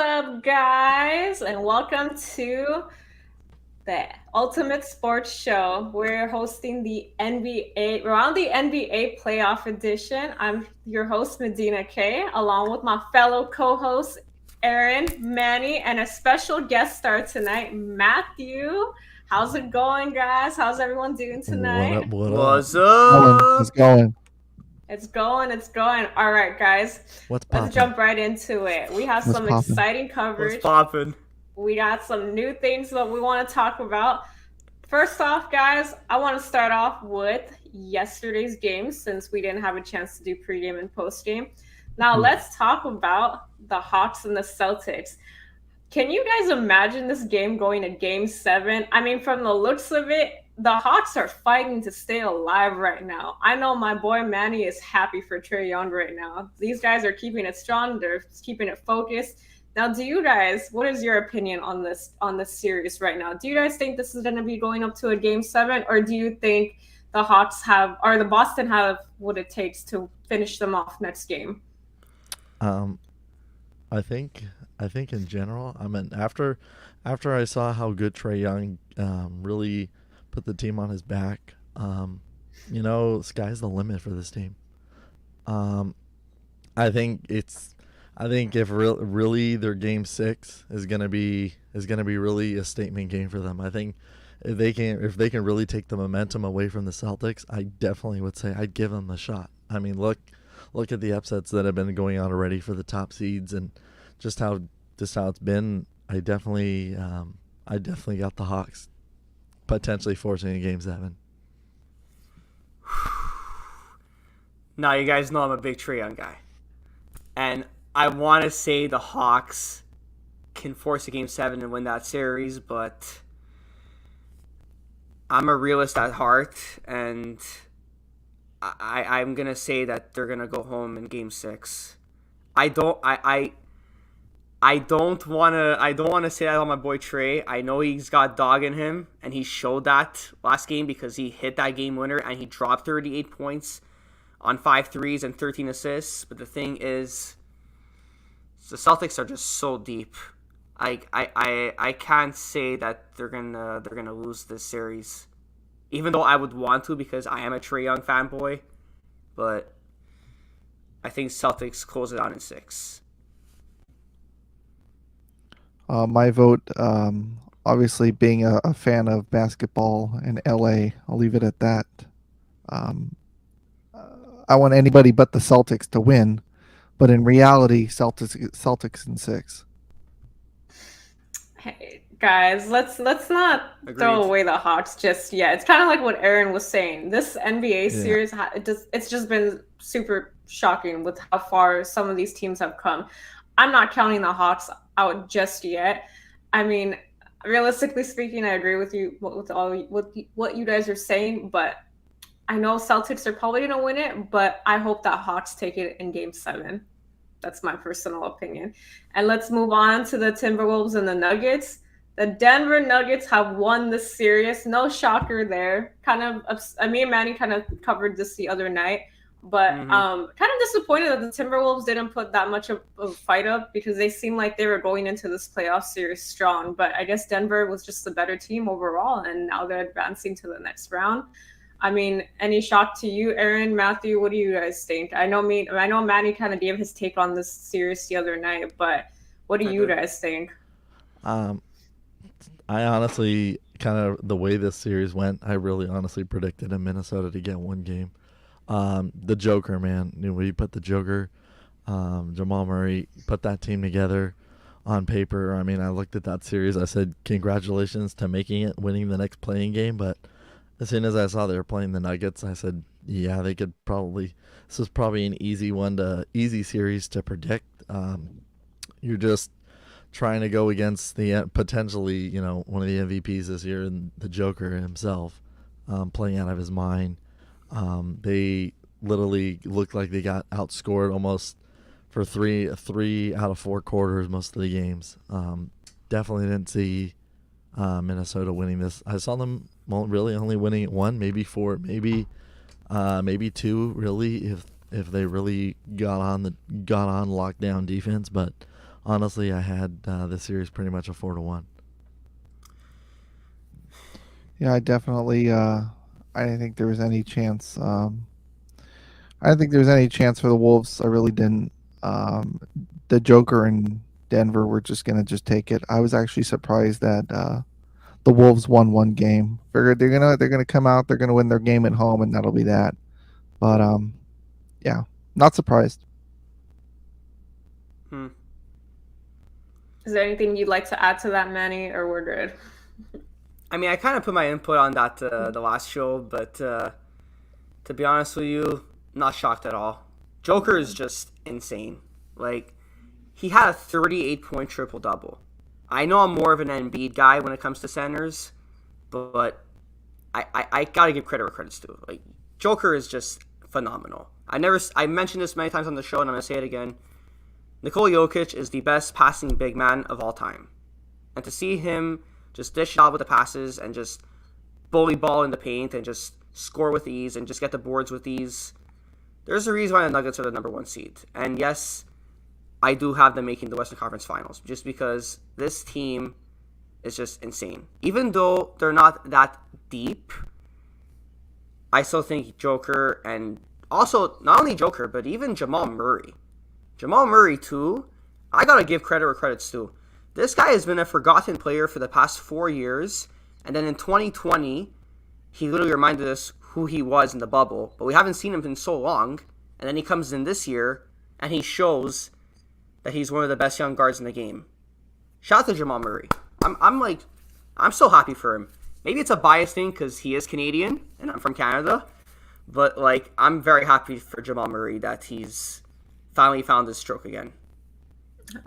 up, guys? And welcome to the Ultimate Sports Show. We're hosting the NBA, we're on the NBA Playoff Edition. I'm your host, Medina K, along with my fellow co hosts, Aaron, Manny, and a special guest star tonight, Matthew. How's it going, guys? How's everyone doing What up? tonight? What up? What's up? It's going. It's going, it's going. All right, guys, What's let's poppin'? jump right into it. We have What's some poppin'? exciting What's coverage. poppin'? We got some new things that we want to talk about. First off, guys, I want to start off with yesterday's game since we didn't have a chance to do pregame and postgame. Now, let's talk about the Hawks and the Celtics. Can you guys imagine this game going to game 7? I mean, from the looks of it, the Hawks are fighting to stay alive right now. I know my boy Manny is happy for Trae Young right now. These guys are keeping it strong. They're keeping it focused. Now, do you guys, what is your opinion on this series right now? Do you guys think this is going to be going up to a game 7, or do you think the Hawks have, or the Boston have what it takes to finish them off next game? I think in general, I mean after I saw how good Trae Young really put the team on his back, sky's the limit for this team. I think if really their game 6 is gonna be really a statement game for them. I think if they can really take the momentum away from the Celtics, I definitely would say I'd give them a shot. I mean, look at the upsets that have been going on already for the top seeds and just how it's been. I definitely got the Hawks potentially forcing a game 7. Now, you guys know I'm a big Trae Young guy. And I want to say the Hawks can force a game 7 and win that series, but I'm a realist at heart, and I'm going to say that they're going to go home in game 6. I don't want to say that on my boy Trae. I know he's got dog in him, and he showed that last game because he hit that game winner and he dropped 38 points on 5 threes and 13 assists. But the thing is, the Celtics are just so deep. I can't say that they're gonna lose this series, even though I would want to because I am a Trae Young fanboy. But I think Celtics close it out in 6. My vote, obviously being a fan of basketball in LA, I'll leave it at that. I want anybody but the Celtics to win, but in reality, Celtics in 6. Hey, guys, let's not Agreed. throw away the Hawks just yet. It's kind of like what Aaron was saying. This NBA series, it's just been super shocking with how far some of these teams have come. I'm not counting the Hawks out just yet. I mean, realistically speaking, I agree with you with what you guys are saying, but I know Celtics are probably going to win it, but I hope that Hawks take it in game 7. That's my personal opinion. And let's move on to the Timberwolves and the Nuggets. The Denver Nuggets have won the series. No shocker there. Me and Manny kind of covered this the other night. But kind of disappointed that the Timberwolves didn't put that much of a fight up because they seemed like they were going into this playoff series strong. But I guess Denver was just the better team overall, and now they're advancing to the next round. I mean, any shock to you, Aaron, Matthew? What do you guys think? I know Manny kind of gave his take on this series the other night, but what do you guys think? I honestly, kind of the way this series went, I really honestly predicted Minnesota to get one game. The Joker, man. We put the Joker, Jamal Murray, put that team together on paper. I mean, I looked at that series. I said, congratulations to making it, winning the next playing game. But as soon as I saw they were playing the Nuggets, I said, yeah, they could probably. This was probably an easy series to predict. You're just trying to go against the potentially, one of the MVPs this year, and the Joker himself, playing out of his mind. They literally looked like they got outscored almost for three out of 4 quarters most of the games. Definitely didn't see Minnesota winning this. I saw them really only winning it 1, maybe 4, maybe 2. Really, if they really got on lockdown defense, but honestly, I had the series pretty much a 4-1. Yeah, I definitely. I didn't think there was any chance. I didn't think there was any chance for the Wolves. I really didn't. The Joker and Denver were just gonna just take it. I was actually surprised that the Wolves won one game. Figured they're gonna come out. They're gonna win their game at home, and that'll be that. But yeah, not surprised. Hmm. Is there anything you'd like to add to that, Manny, or we're good? I mean, I kind of put my input on that the last show, but to be honest with you, not shocked at all. Joker is just insane. Like, he had a 38-point triple double. I know I'm more of an Embiid guy when it comes to centers, but I gotta give credit where credit's due. Like, Joker is just phenomenal. I mentioned this many times on the show, and I'm gonna say it again. Nikola Jokic is the best passing big man of all time, and to see him just dish out with the passes and just bully ball in the paint and just score with ease and just get the boards with ease, there's a reason why the Nuggets are the number 1 seed. And yes, I do have them making the Western Conference Finals just because this team is just insane. Even though they're not that deep, I still think Joker, and also not only Joker, but even Jamal Murray. Jamal Murray, too, I gotta give credit where credit's due. This guy has been a forgotten player for the past 4 years, and then in 2020, he literally reminded us who he was in the bubble, but we haven't seen him in so long, and then he comes in this year, and he shows that he's one of the best young guards in the game. Shout out to Jamal Murray. I'm so happy for him. Maybe it's a bias thing because he is Canadian, and I'm from Canada, but, like, I'm very happy for Jamal Murray that he's finally found his stroke again.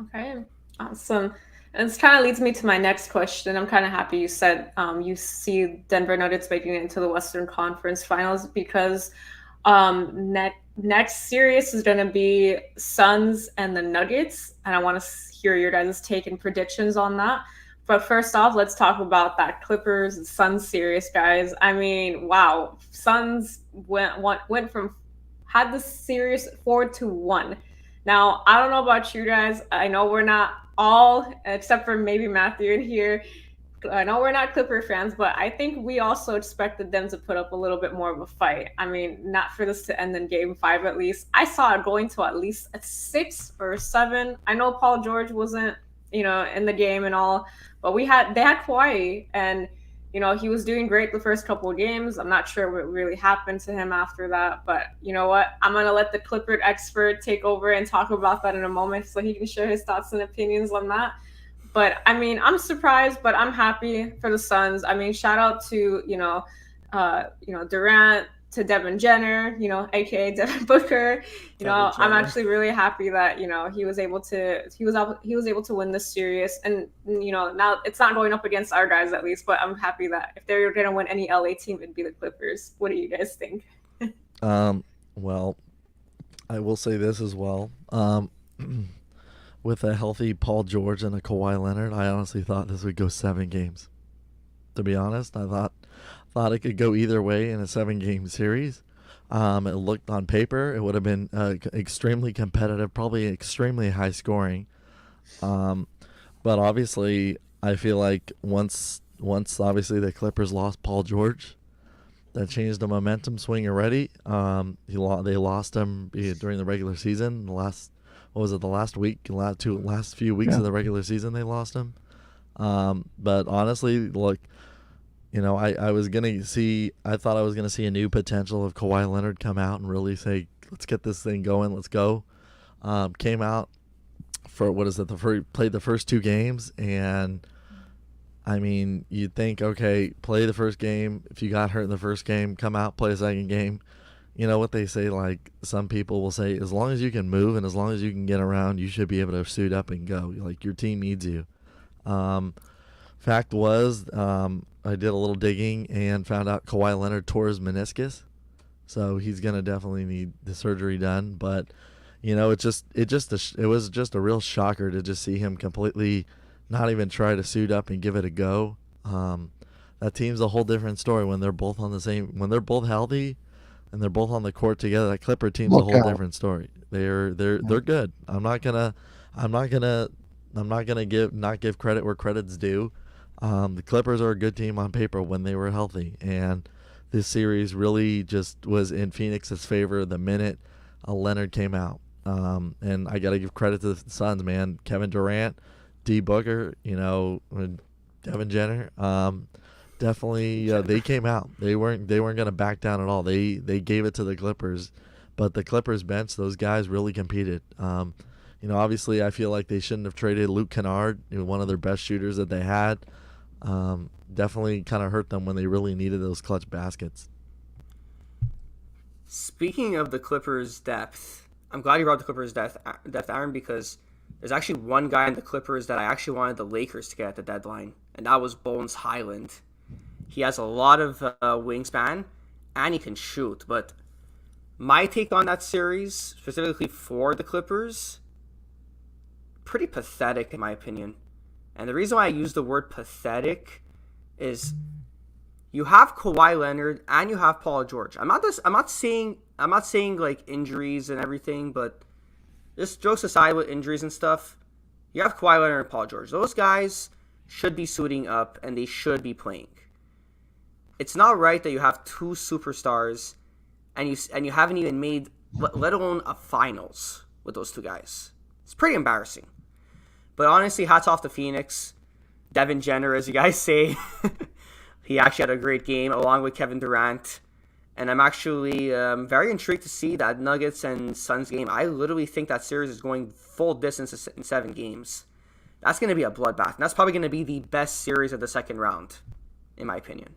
Okay, awesome. And this kind of leads me to my next question. I'm kind of happy you said you see Denver Nuggets making it into the Western Conference Finals because next series is going to be Suns and the Nuggets, and I want to hear your guys' take and predictions on that. But first off, let's talk about that Clippers and Suns series, guys. I mean, wow, Suns went from had the series 4-1. Now, I don't know about you guys. I know we're not all, except for maybe Matthew in here. I know we're not Clipper fans, but I think we also expected them to put up a little bit more of a fight. I mean, not for this to end in game 5 at least. I saw it going to at least a 6 or 7. I know Paul George wasn't, in the game and all, but they had Kawhi, and he was doing great the first couple of games. I'm not sure what really happened to him after that, but you know what? I'm going to let the Clipper expert take over and talk about that in a moment so he can share his thoughts and opinions on that. But I mean, I'm surprised, but I'm happy for the Suns. I mean, shout out to, Durant, to Devin Jenner, aka Devin Booker. I'm actually really happy that he was able to win this series, and now it's not going up against our guys at least. But I'm happy that if they're gonna win any LA team, it'd be the Clippers. What do you guys think? Well, I will say this as well. With a healthy Paul George and a Kawhi Leonard, I honestly thought this would go 7 games. To be honest, I thought it could go either way in a 7-game series. It looked on paper it would have been extremely competitive, probably extremely high scoring. But obviously, I feel like once obviously the Clippers lost Paul George, that changed the momentum swing already. They lost him during the regular season. The last few weeks of the regular season they lost him. But honestly, look. I thought I was gonna see a new potential of Kawhi Leonard come out and really say, "Let's get this thing going, let's go." Came out for played the first 2 games, and I mean, you'd think, okay, play the first game. If you got hurt in the first game, come out, play the second game. You know what they say? Like, some people will say, as long as you can move and as long as you can get around, you should be able to suit up and go. Like, your team needs you. Fact was, I did a little digging and found out Kawhi Leonard tore his meniscus, so he's gonna definitely need the surgery done. But it was just a real shocker to just see him completely not even try to suit up and give it a go. That team's a whole different story when they're both when they're both healthy and they're both on the court together. That Clipper team's a whole different story. They're good. I'm not gonna I'm not gonna give credit where credit's due. The Clippers are a good team on paper when they were healthy, and this series really just was in Phoenix's favor the minute Leonard came out. And I got to give credit to the Suns, man. Kevin Durant, D Booker, Devin Jenner. Definitely, they came out. They weren't going to back down at all. They gave it to the Clippers, but the Clippers bench, those guys really competed. Obviously, I feel like they shouldn't have traded Luke Kennard, one of their best shooters that they had. Definitely kind of hurt them when they really needed those clutch baskets. Speaking of the Clippers' depth, I'm glad you brought the Clippers' depth, Aaron, because there's actually one guy in the Clippers that I actually wanted the Lakers to get at the deadline, and that was Bones Highland. He has a lot of wingspan, and he can shoot, but my take on that series, specifically for the Clippers, pretty pathetic in my opinion. And the reason why I use the word pathetic is you have Kawhi Leonard and you have Paul George. I'm not saying like injuries and everything, but just jokes aside with injuries and stuff, you have Kawhi Leonard and Paul George. Those guys should be suiting up and they should be playing. It's not right that you have two superstars and you haven't even made, let alone a finals with those two guys. It's pretty embarrassing. But honestly, hats off to Phoenix. Devin Jenner, as you guys say. He actually had a great game along with Kevin Durant. And I'm actually very intrigued to see that Nuggets and Suns game. I literally think that series is going full distance in 7 games. That's going to be a bloodbath. And that's probably going to be the best series of the second round, in my opinion.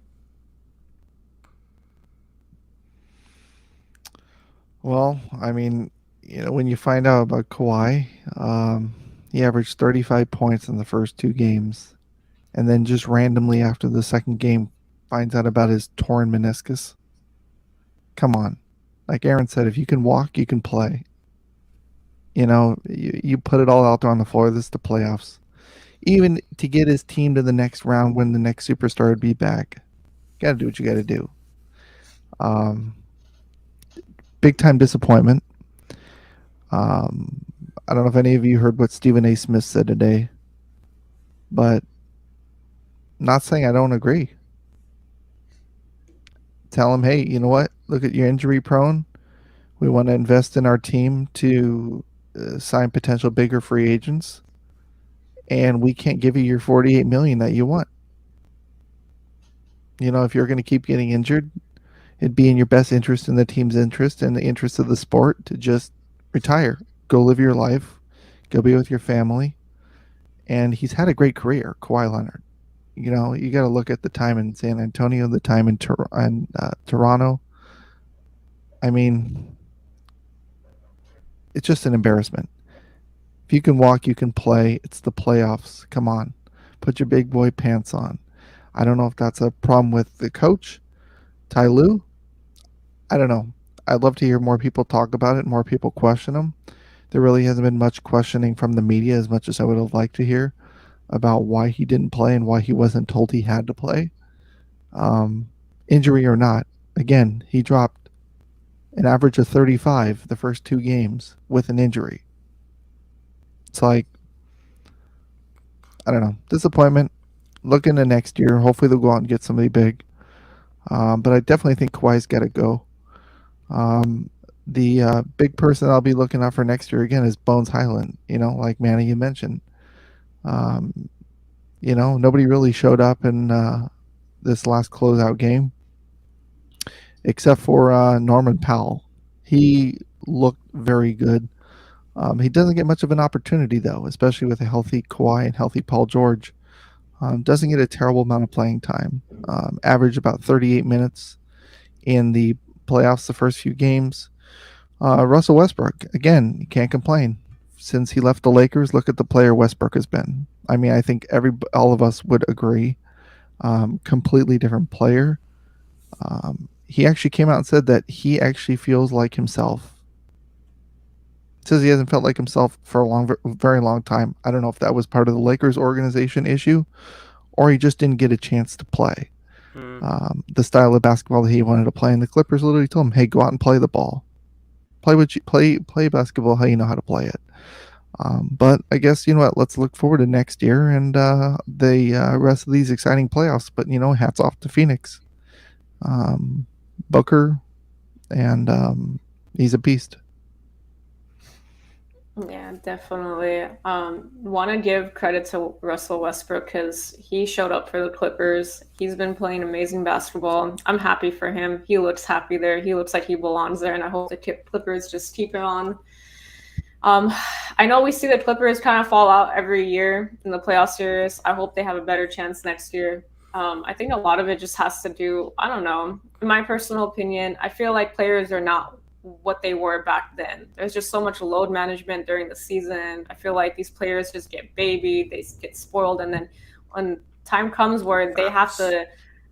Well, I mean, when you find out about Kawhi, he averaged 35 points in the first 2 games, and then just randomly after the second game finds out about his torn meniscus. Come on. Like Aaron said, if you can walk, you can play. You put it all out there on the floor. This is the playoffs. Even to get his team to the next round when the next superstar would be back, got to do what you got to do. Big time disappointment. I don't know if any of you heard what Stephen A. Smith said today, but not saying I don't agree. Tell him, hey, you know what? Look at your injury prone. We want to invest in our team to sign potential bigger free agents, and we can't give you your $48 million that you want. If you're going to keep getting injured, it'd be in your best interest, in the team's interest, and the interest of the sport to just retire. Go live your life. Go be with your family. And he's had a great career, Kawhi Leonard. You got to look at the time in San Antonio, the time in Toronto. I mean, it's just an embarrassment. If you can walk, you can play. It's the playoffs. Come on. Put your big boy pants on. I don't know if that's a problem with the coach, Ty Lue. I don't know. I'd love to hear more people talk about it, more people question him. There really hasn't been much questioning from the media as much as I would have liked to hear about why he didn't play and why he wasn't told he had to play. Injury or not, again, he dropped an average of 35 the first 2 games with an injury. It's like, I don't know, disappointment. Look into next year. Hopefully they'll go out and get somebody big. But I definitely think Kawhi's got to go. The big person I'll be looking out for next year again is Bones Highland. Like Manny, you mentioned. Nobody really showed up in this last closeout game except for Norman Powell. He looked very good. He doesn't get much of an opportunity, though, especially with a healthy Kawhi and healthy Paul George. Doesn't get a terrible amount of playing time. Average about 38 minutes in the playoffs the first few games. Russell Westbrook, again, you can't complain. Since he left the Lakers, look at the player Westbrook has been. I mean, I think all of us would agree. Completely different player. He actually came out and said that he actually feels like himself. Says he hasn't felt like himself for a very long time. I don't know if that was part of the Lakers organization issue or he just didn't get a chance to play the style of basketball that he wanted to play. And the Clippers literally told him, hey, go out and play the ball. Play basketball how you know how to play it. But I guess, you know what, let's look forward to next year and the rest of these exciting playoffs. But, hats off to Phoenix. Booker, and he's a beast. Yeah, definitely. Want to give credit to Russell Westbrook because he showed up for the Clippers. He's been playing amazing basketball. I'm happy for him. He looks happy there. He looks like he belongs there, and I hope the Clippers just keep it on. I know we see the Clippers kind of fall out every year in the playoff series. I hope they have a better chance next year. I think a lot of it just has to do, I don't know, in my personal opinion, I feel like players are not what they were back then. There's just so much load management during the season. I feel like these players just get babied, they get spoiled, and then when time comes where they have to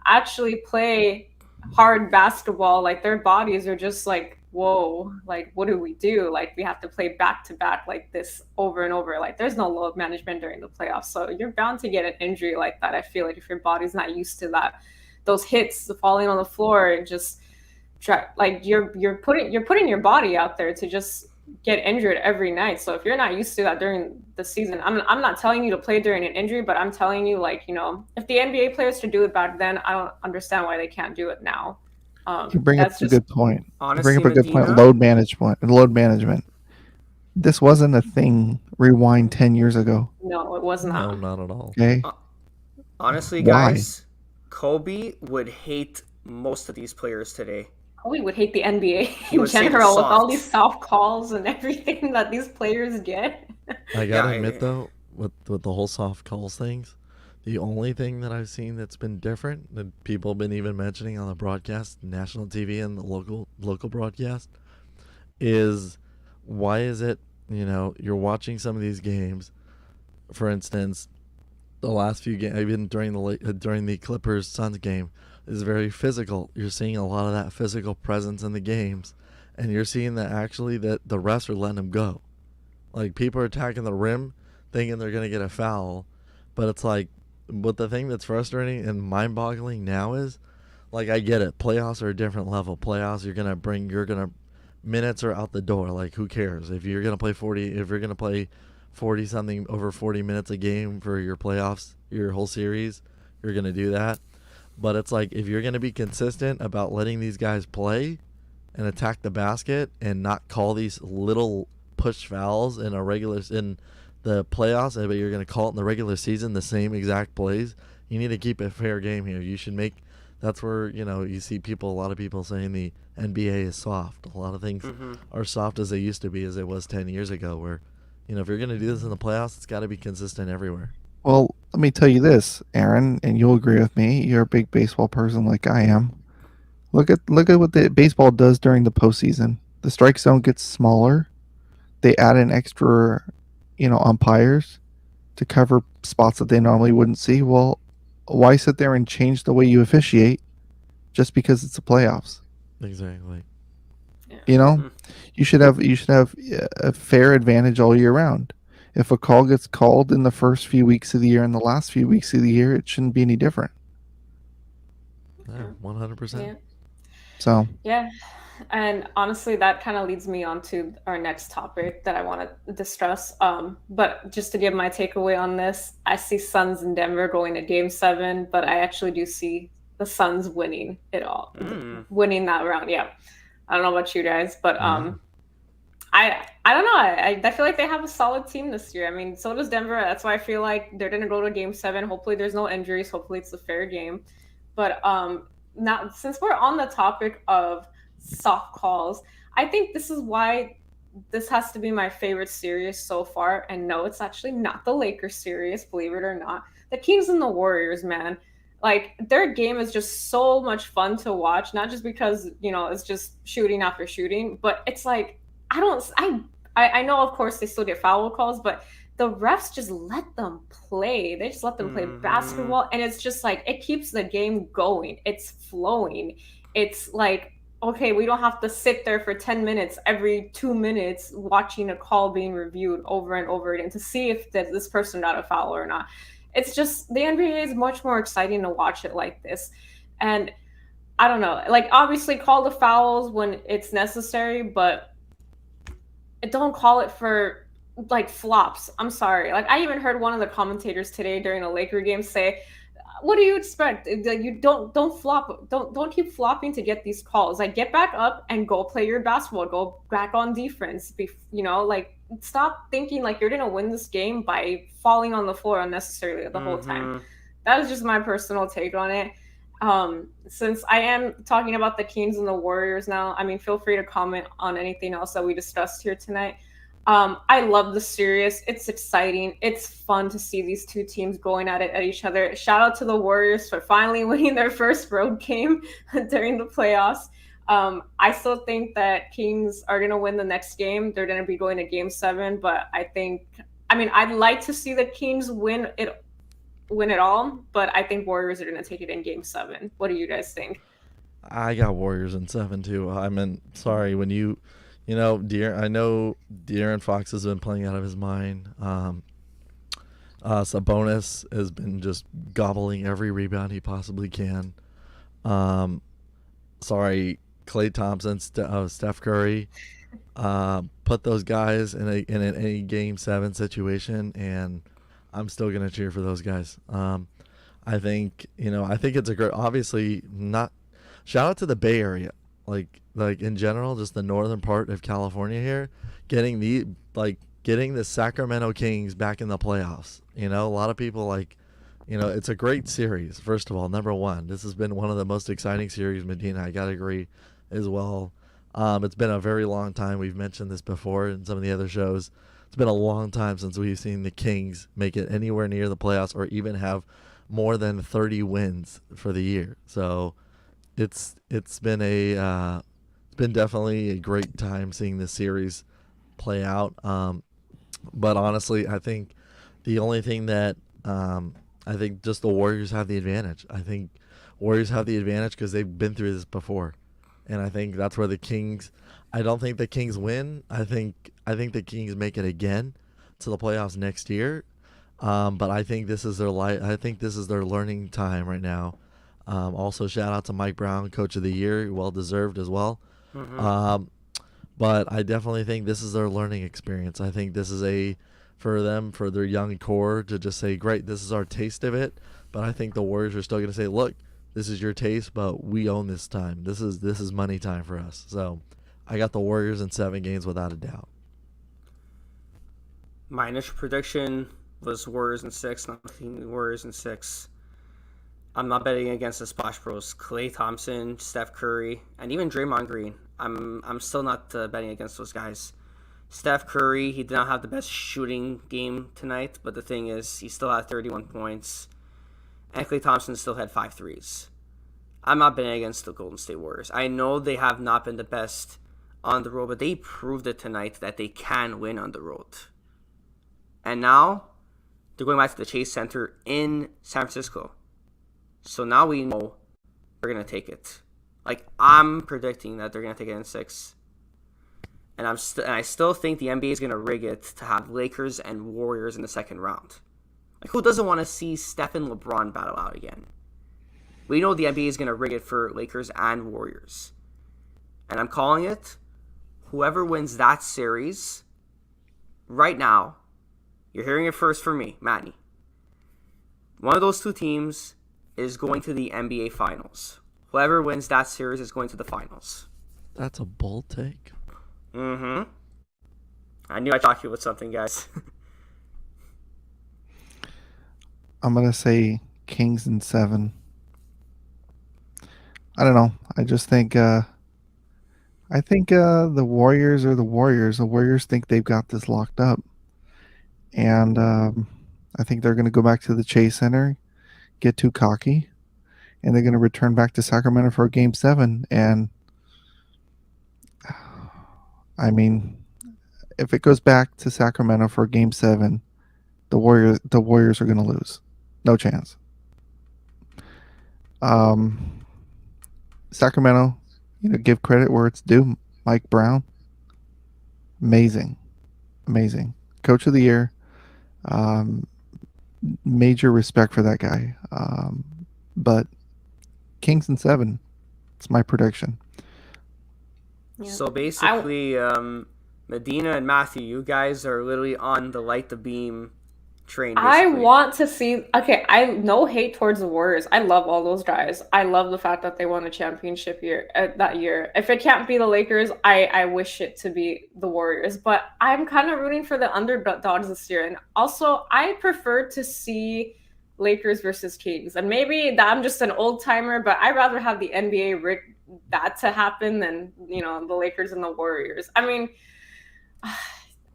actually play hard basketball, like their bodies are just like, whoa, like what do we do? Like we have to play back to back like this over and over. Like there's no load management during the playoffs. So you're bound to get an injury like that. I feel like if your body's not used to that, those hits, the falling on the floor, and just like you're putting your body out there to just get injured every night. So if you're not used to that during the season, I'm not telling you to play during an injury, but I'm telling you, like, if the NBA players could do it back then, I don't understand why they can't do it now. You bring up a good point. Honestly, you bring up a good point. Load management. This wasn't a thing. Rewind 10 years ago. No, it was not. No, not at all. Okay. Honestly, guys, Kobe would hate most of these players today. Kobe would hate the NBA in general with all these soft calls and everything that these players get. I gotta admit though, with the whole soft calls things, the only thing that I've seen that's been different that people have been even mentioning on the broadcast, national TV and the local broadcast, is why is it, you're watching some of these games, for instance, the last few games, even during the Clippers Suns game, is very physical. You're seeing a lot of that physical presence in the games, and you're seeing that actually that the refs are letting them go. Like people are attacking the rim, thinking they're gonna get a foul, but it's like, but the thing that's frustrating and mind-boggling now is, like, I get it. Playoffs are a different level. Playoffs, minutes are out the door. Like, who cares if you're gonna play 40 something over 40 minutes a game for your playoffs, your whole series, you're gonna do that. But it's like, if you're gonna be consistent about letting these guys play and attack the basket and not call these little push fouls in the playoffs, but you're going to call it in the regular season the same exact plays, you need to keep it fair game here. You should that's where, you see a lot of people saying the NBA is soft. A lot of things are soft as they used to be, as it was 10 years ago, where, if you're going to do this in the playoffs, it's got to be consistent everywhere. Well, let me tell you this, Aaron, and you'll agree with me. You're a big baseball person like I am. Look at what the baseball does during the postseason. The strike zone gets smaller. They add in extra umpires to cover spots that they normally wouldn't see. Well, why sit there and change the way you officiate just because it's the playoffs? Exactly. You should have a fair advantage all year round. If a call gets called in the first few weeks of the year and the last few weeks of the year, it shouldn't be any different. Yeah, 100%. Yeah. So. Yeah. And honestly, that kind of leads me on to our next topic that I want to discuss. But just to give my takeaway on this, I see Suns in Denver going to Game 7, but I actually do see the Suns winning it all, winning that round. Yeah, I don't know about you guys, but I don't know. I feel like they have a solid team this year. I mean, so does Denver. That's why I feel like they're gonna go to Game 7. Hopefully, there's no injuries. Hopefully, it's a fair game. But now, since we're on the topic of soft calls, I think this is why this has to be my favorite series so far. And no, it's actually not the Lakers series, believe it or not. The Kings and the Warriors, man, like their game is just so much fun to watch, not just because it's just shooting after shooting, but it's like I know of course they still get foul calls, but the refs just let them play. They just let them play basketball, and it's just like it keeps the game going. It's flowing. It's like, okay, we don't have to sit there for 10 minutes every 2 minutes watching a call being reviewed over and over again to see if this person got a foul or not. It's just the NBA is much more exciting to watch it like this. And I don't know, like obviously call the fouls when it's necessary, but don't call it for like flops. I'm sorry. Like I even heard one of the commentators today during a Laker game say, "What do you expect? You don't flop. Don't keep flopping to get these calls. Like get back up and go play your basketball. Go back on defense. Like stop thinking like you're gonna win this game by falling on the floor unnecessarily the whole time." Mm-hmm. That is just my personal take on it. Since I am talking about the Kings and the Warriors now, I mean, feel free to comment on anything else that we discussed here tonight. I love the series. It's exciting. It's fun to see these two teams going at it at each other. Shout out to the Warriors for finally winning their first road game during the playoffs. I still think that Kings are going to win the next game. They're going to be going to game 7, but I'd like to see the Kings win it all, but I think Warriors are going to take it in game 7. What do you guys think? I got Warriors in 7 too. I mean, sorry when I know De'Aaron Fox has been playing out of his mind. Sabonis has been just gobbling every rebound he possibly can. Sorry, Klay Thompson, Steph Curry. Put those guys in any game 7 situation, and I'm still gonna cheer for those guys. I think it's a great. Obviously, not. Shout out to the Bay Area, like in general, just the northern part of California here, getting the Sacramento Kings back in the playoffs. A lot of people it's a great series. First of all, number one, this has been one of the most exciting series. Medina, I gotta agree, as well. It's been a very long time. We've mentioned this before in some of the other shows. It's been a long time since we've seen the Kings make it anywhere near the playoffs or even have more than 30 wins for the year. So it's been definitely a great time seeing this series play out. But honestly, I think the only thing that I think just the Warriors have the advantage. I think Warriors have the advantage because they've been through this before, and I think that's where the Kings. I don't think the Kings win. I think the Kings make it again to the playoffs next year. But I think this is I think this is their learning time right now. Also, shout out to Mike Brown, Coach of the Year, well deserved as well. Mm-hmm. But I definitely think this is their learning experience. I think this is for them, for their young core to just say, great, this is our taste of it. But I think the Warriors are still going to say, look, this is your taste, but we own this time. This is money time for us. So I got the Warriors in 7 games without a doubt. My initial prediction was Warriors in 6. I'm thinking Warriors in 6. I'm not betting against the Splash Bros. Klay Thompson, Steph Curry, and even Draymond Green. I'm still not betting against those guys. Steph Curry, he did not have the best shooting game tonight, but the thing is, he still had 31 points. And Klay Thompson still had 5 threes. I'm not betting against the Golden State Warriors. I know they have not been the best on the road, but they proved it tonight that they can win on the road. And now, they're going back to the Chase Center in San Francisco. So now we know they're going to take it. I'm predicting that they're going to take it in 6. And I still think the NBA is going to rig it to have Lakers and Warriors in the second round. Who doesn't want to see Steph and LeBron battle out again? We know the NBA is going to rig it for Lakers and Warriors. And I'm calling it, whoever wins that series, right now, you're hearing it first from me, Matty. One of those two teams is going to the NBA Finals. Whoever wins that series is going to the Finals. That's a bold take. Mm-hmm. I knew I'd talk you with something, guys. I'm gonna say Kings in 7. I don't know. I just think the Warriors are the Warriors. The Warriors think they've got this locked up, and I think they're gonna go back to the Chase Center, get too cocky, and they're gonna return back to Sacramento for Game 7. And I mean, if it goes back to Sacramento for Game 7, the Warriors are gonna lose. No chance. Sacramento, give credit where it's due. Mike Brown, amazing. Coach of the Year. Major respect for that guy. But Kings in 7, it's my prediction. Yeah. So basically, Medina and Matthew, you guys are literally on the light the beam train. I Basically. want to see. Okay, I no hate towards the Warriors. I love all those guys. I love the fact that they won a championship that year. If it can't be the Lakers, I wish it to be the Warriors. But I'm kind of rooting for the underdogs this year, and also I prefer to see Lakers versus Kings. And maybe that I'm just an old timer, but I'd rather have the NBA rig that to happen than the Lakers and the Warriors. I mean.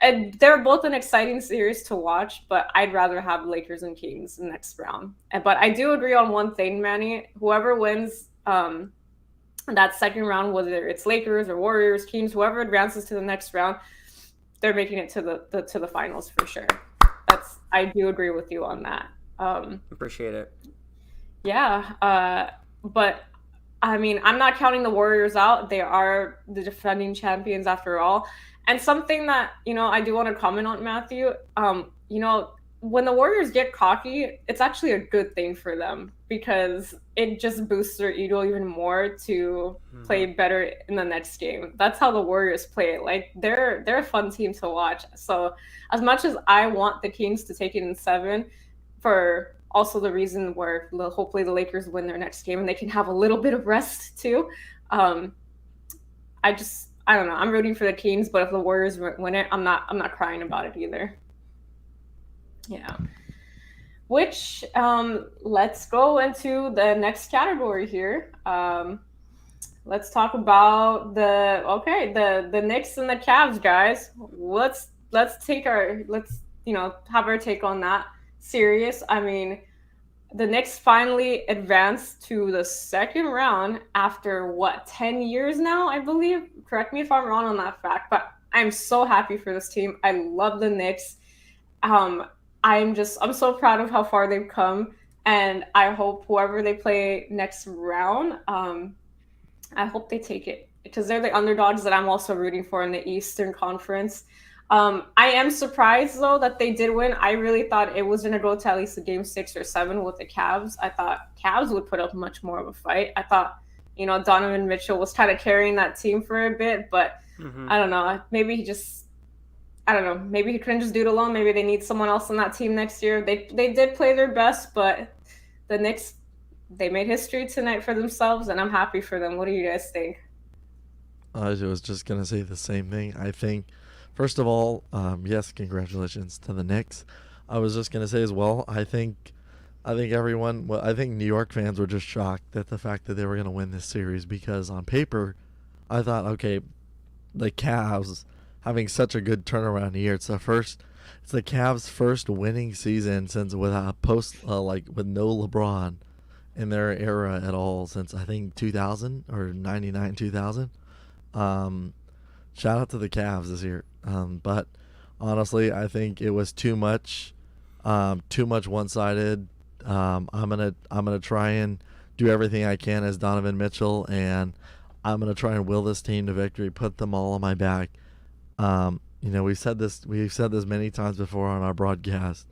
And they're both an exciting series to watch, but I'd rather have Lakers and Kings next round. But I do agree on one thing, Manny. Whoever wins that second round, whether it's Lakers or Warriors, Kings, whoever advances to the next round, they're making it to the finals for sure. I do agree with you on that. Appreciate it. Yeah, but I mean, I'm not counting the Warriors out. They are the defending champions after all. And something that, I do want to comment on, Matthew, when the Warriors get cocky, it's actually a good thing for them because it just boosts their ego even more to play better in the next game. That's how the Warriors play. Like, they're a fun team to watch. So as much as I want the Kings to take it in 7 for also the reason where hopefully the Lakers win their next game and they can have a little bit of rest too, I don't know. I'm rooting for the Kings, but if the Warriors win it, I'm not crying about it either. Yeah. Which let's go into the next category here. Let's talk about the Knicks and the Cavs, guys. Let's have our take on that series. I mean, the Knicks finally advanced to the second round after 10 years now, I believe. Correct me if I'm wrong on that fact, but I'm so happy for this team. I love the Knicks. I'm so proud of how far they've come, and I hope whoever they play next round, I hope they take it because they're the underdogs that I'm also rooting for in the Eastern Conference. I am surprised though that they did win. I really thought it was going to go to at least a game 6 or 7 with the Cavs. I thought Cavs would put up much more of a fight. I thought, Donovan Mitchell was kind of carrying that team for a bit, but I don't know. Maybe maybe he couldn't just do it alone. Maybe they need someone else on that team next year. They did play their best, but the Knicks, they made history tonight for themselves, and I'm happy for them. What do you guys think? I was just going to say the same thing. I think, first of all, yes, congratulations to the Knicks. I was just going to say as well, I think New York fans were just shocked at the fact that they were going to win this series because on paper, I thought, okay, the Cavs having such a good turnaround year. It's the Cavs' first winning season since with no LeBron in their era at all since I think 2000 or 99 2000. Shout out to the Cavs this year. But honestly, I think it was too much one-sided. I'm gonna try and do everything I can as Donovan Mitchell, and I'm gonna try and will this team to victory. Put them all on my back. We've said this many times before on our broadcast.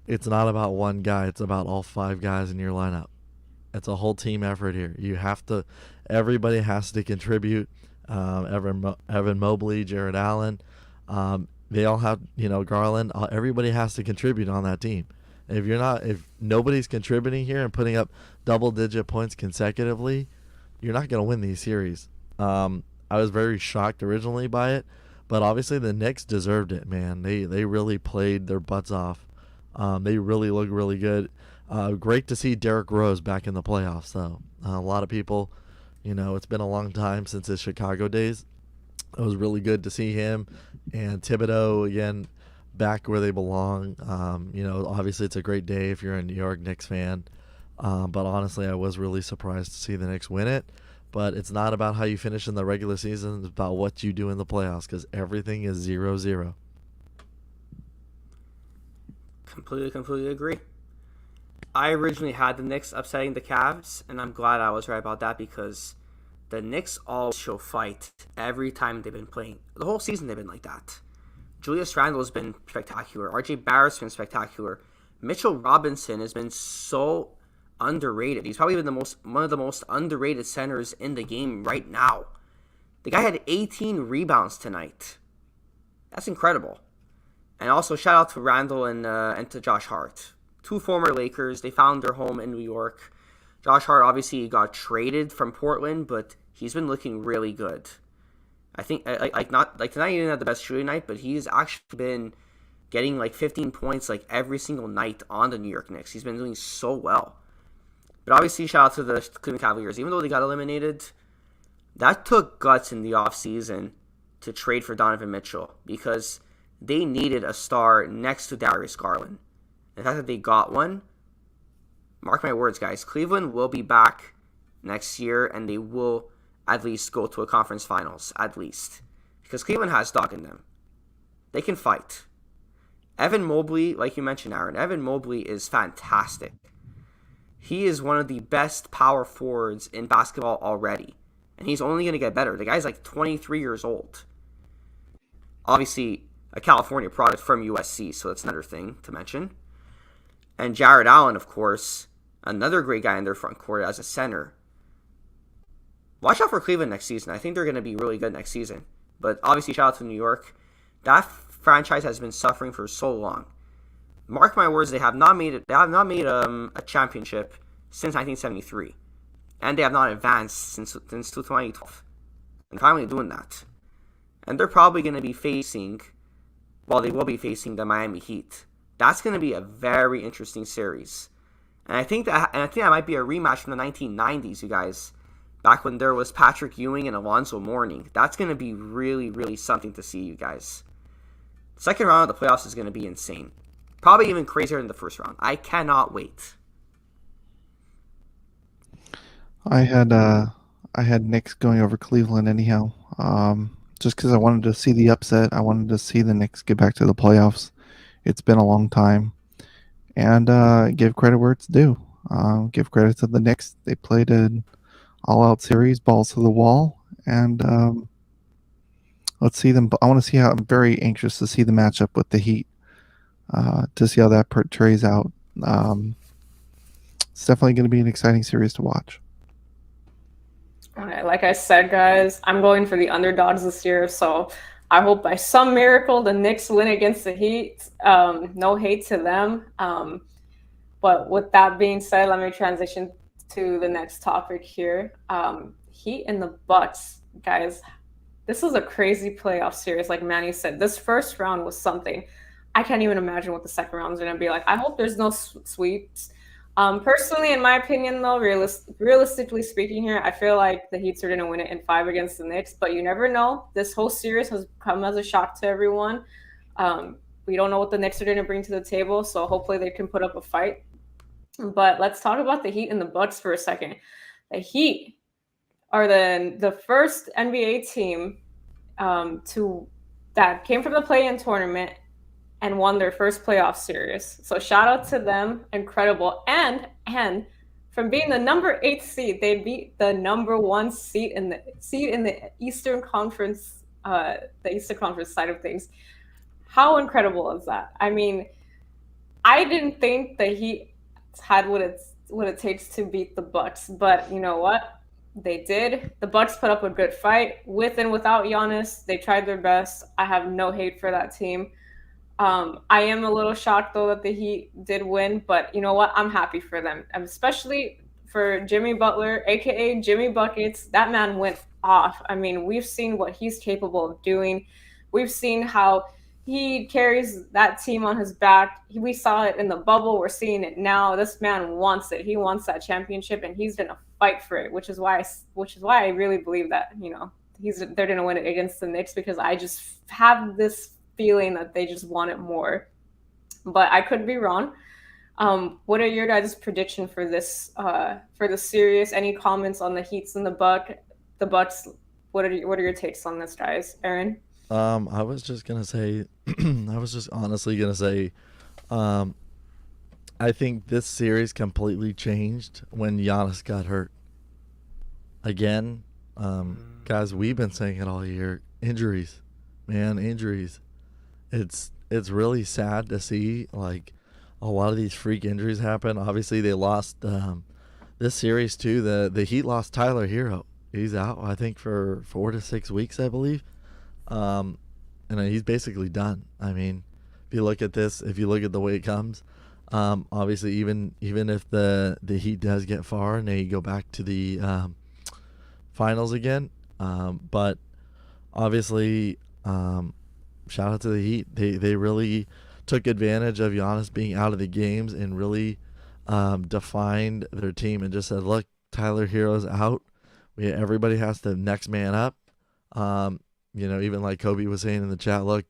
It's not about one guy. It's about all 5 guys in your lineup. It's a whole team effort here. Everybody has to contribute. Evan Mobley, Jared Allen, they all have, Garland. Everybody has to contribute on that team. If nobody's contributing here and putting up double-digit points consecutively, you're not going to win these series. I was very shocked originally by it, but obviously the Knicks deserved it, man. They really played their butts off. They really look really good. Great to see Derrick Rose back in the playoffs, though. A lot of people, it's been a long time since his Chicago days. It was really good to see him and Thibodeau again back where they belong. Obviously it's a great day if you're a New York Knicks fan. But honestly, I was really surprised to see the Knicks win it. But it's not about how you finish in the regular season. It's about what you do in the playoffs because everything is 0-0. Completely agree. I originally had the Knicks upsetting the Cavs, and I'm glad I was right about that because the Knicks all show fight every time they've been playing. The whole season they've been like that. Julius Randle's been spectacular. RJ Barrett's been spectacular. Mitchell Robinson has been so underrated. He's probably been one of the most underrated centers in the game right now. The guy had 18 rebounds tonight. That's incredible. And also shout out to Randall and to Josh Hart, two former Lakers. They found their home in New York. Josh Hart obviously got traded from Portland, but he's been looking really good. I think tonight he didn't have the best shooting night, but he's actually been getting like 15 points like every single night on the New York Knicks. He's been doing so well. But obviously shout out to the Cleveland Cavaliers. Even though they got eliminated, that took guts in the offseason to trade for Donovan Mitchell because they needed a star next to Darius Garland. The fact that they got one, mark my words, guys, Cleveland will be back next year and they will at least go to a conference finals, at least. Because Cleveland has dog in them. They can fight. Evan Mobley, like you mentioned, Aaron, Evan Mobley is fantastic. He is one of the best power forwards in basketball already. And he's only going to get better. The guy's like 23 years old. Obviously, a California product from USC, so that's another thing to mention. And Jared Allen, of course, another great guy in their front court as a center. Watch out for Cleveland next season. I think they're going to be really good next season. But obviously, shout out to New York. That franchise has been suffering for so long. Mark my words, they have not made a championship since 1973. And they have not advanced since 2012. And finally doing that. And they're probably going to be facing, they will be facing the Miami Heat. That's going to be a very interesting series. And I think that might be a rematch from the 1990s, you guys. Back when there was Patrick Ewing and Alonzo Mourning. That's going to be really, really something to see, you guys. Second round of the playoffs is going to be insane. Probably even crazier than the first round. I cannot wait. I had Knicks going over Cleveland anyhow. Just because I wanted to see the upset. I wanted to see the Knicks get back to the playoffs. It's been a long time. And give credit where it's due. Give credit to the Knicks. They played an all-out series, balls to the wall. And let's see them. I want to see how. I'm very anxious to see the matchup with the Heat. To see how that portrays out. It's definitely going to be an exciting series to watch. All right, like I said, guys, I'm going for the underdogs this year, so I hope by some miracle the Knicks win against the Heat. No hate to them. But with that being said, let me transition to the next topic here. Heat and the Bucks, guys. This is a crazy playoff series, like Manny said. This first round was something. I can't even imagine what the second round is going to be like. I hope there's no sweeps. Personally, in my opinion, though, realistically speaking here, I feel like the Heats are going to win it in 5 against the Knicks, but you never know. This whole series has come as a shock to everyone. We don't know what the Knicks are going to bring to the table, so hopefully they can put up a fight. But let's talk about the Heat and the Bucks for a second. The Heat are the first NBA team that came from the play-in tournament and won their first playoff series. So shout out to them, incredible. And from being the number 8 seed, they beat the number 1 seed in the Eastern Conference, side of things. How incredible is that? I mean, I didn't think the Heat had what it takes to beat the Bucks, but you know what? They did. The Bucks put up a good fight with and without Giannis. They tried their best. I have no hate for that team. I am a little shocked, though, that the Heat did win, but you know what? I'm happy for them, especially for Jimmy Butler, a.k.a. Jimmy Buckets. That man went off. I mean, we've seen what he's capable of doing. We've seen how he carries that team on his back. We saw it in the bubble. We're seeing it now. This man wants it. He wants that championship, and he's going to fight for it, which is why I really believe that, they're going to win it against the Knicks, because I just have this feeling that they just want it more, but I could be wrong. What are your guys' prediction for this for the series? Any comments on the Heats and the Bucks? What are your takes on this, guys? Aaron? I was just gonna say, honestly gonna say, I think this series completely changed when Giannis got hurt. Again, guys, we've been saying it all year. Injuries. It's really sad to see, like, a lot of these freak injuries happen. Obviously, they lost this series too. The Heat lost Tyler Hero. He's out, I think, for 4 to 6 weeks, I believe. and he's basically done. I mean, if you look at this, if you look at the way it comes, obviously even if the Heat does get far and they go back to the finals again, but obviously, shout out to the Heat. They really took advantage of Giannis being out of the games and really defined their team and just said, look, Tyler Hero's out. Everybody has to next man up. Even like Kobe was saying in the chat, look,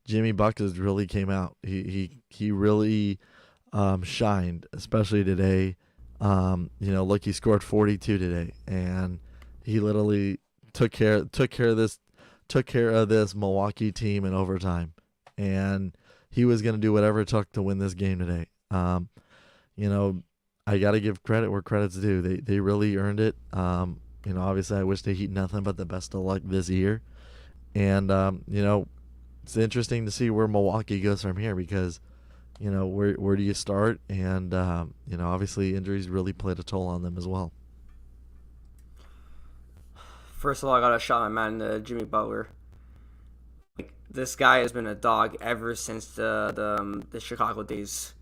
Jimmy Buckets really came out. He really shined, especially today. Look, he scored 42 today, and he literally took care of this Milwaukee team in overtime, and he was going to do whatever it took to win this game today. I got to give credit where credit's due. They really earned it. Obviously I wish the Heat nothing but the best of luck this year. And, it's interesting to see where Milwaukee goes from here because, where do you start? And, obviously injuries really played a toll on them as well. First of all, I got to shout my man, Jimmy Butler. Like, this guy has been a dog ever since the Chicago days.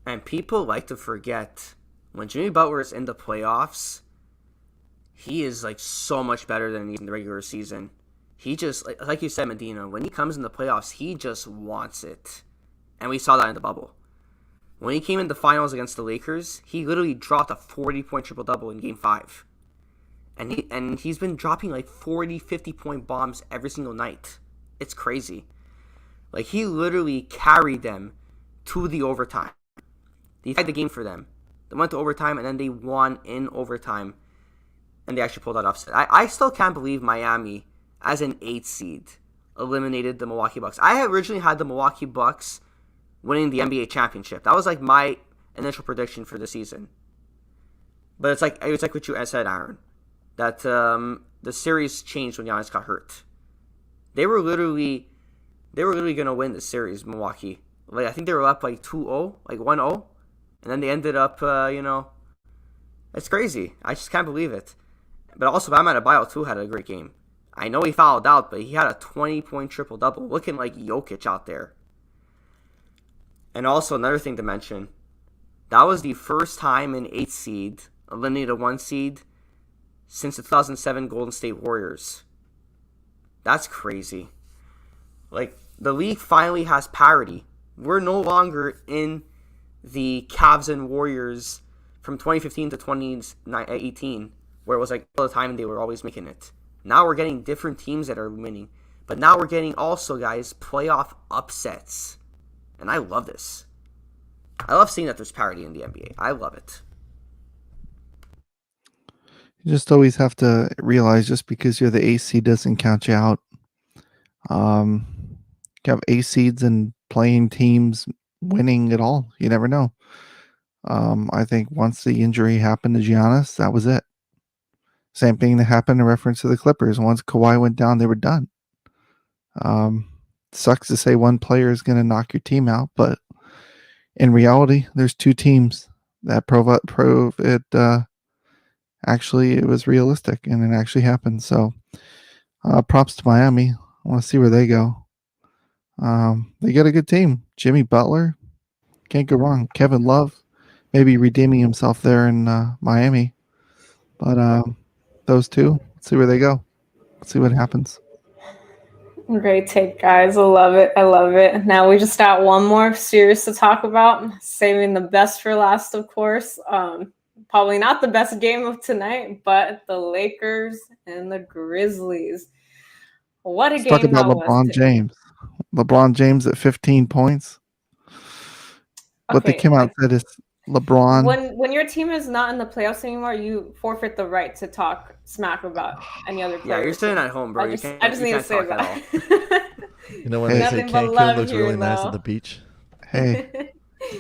And people like to forget when Jimmy Butler is in the playoffs, he is like so much better than he's in the regular season. He just, like you said, Medina, when he comes in the playoffs, he just wants it. And we saw that in the bubble. When he came in the finals against the Lakers, he literally dropped a 40-point triple-double in Game 5. And he's been dropping like 40, 50-point bombs every single night. It's crazy. Like, he literally carried them to the overtime. He tied the game for them. They went to overtime, and then they won in overtime. And they actually pulled that upset. I still can't believe Miami, as an 8th seed, eliminated the Milwaukee Bucks. I had originally had the Milwaukee Bucks winning the NBA championship. That was like my initial prediction for the season. But it's like what you said, Aaron, that the series changed when Giannis got hurt. They were literally going to win the series, Milwaukee. Like, I think they were up like 2-0, like 1-0. And then they ended up, it's crazy. I just can't believe it. But also, Bam Adebayo, too, had a great game. I know he fouled out, but he had a 20-point triple-double, looking like Jokic out there. And also, another thing to mention, that was the first time an 8th seed eliminated a 1 seed since the 2007 Golden State Warriors. That's crazy. Like, the league finally has parity. We're no longer in the Cavs and Warriors from 2015 to 2018, where it was like all the time they were always making it. Now we're getting different teams that are winning. But now we're getting also, guys, playoff upsets. And I love this. I love seeing that there's parity in the NBA. I love it. You just always have to realize just because you're the AC doesn't count you out. You have A seeds and playing teams winning it all. You never know. I think once the injury happened to Giannis, that was it. Same thing that happened in reference to the Clippers. Once Kawhi went down, they were done. Sucks to say one player is going to knock your team out, but in reality, there's 2 teams that prove it. Actually, it was realistic and it actually happened. So, props to Miami. I want to see where they go. They got a good team. Jimmy Butler, can't go wrong. Kevin Love, maybe redeeming himself there in Miami. But those 2, let's see where they go. Let's see what happens. Great take, guys. I love it. I love it. Now we just got one more series to talk about. Saving the best for last, of course. Probably not the best game of tonight, but the Lakers and the Grizzlies. What a Let's game talk about that LeBron was. James. LeBron James at 15 points. What they came out and said is LeBron. When your team is not in the playoffs anymore, you forfeit the right to talk smack about any other player. Yeah, you're sitting at home, bro. I just need to say that. You know when they say Cancun looks really nice at the beach? Hey,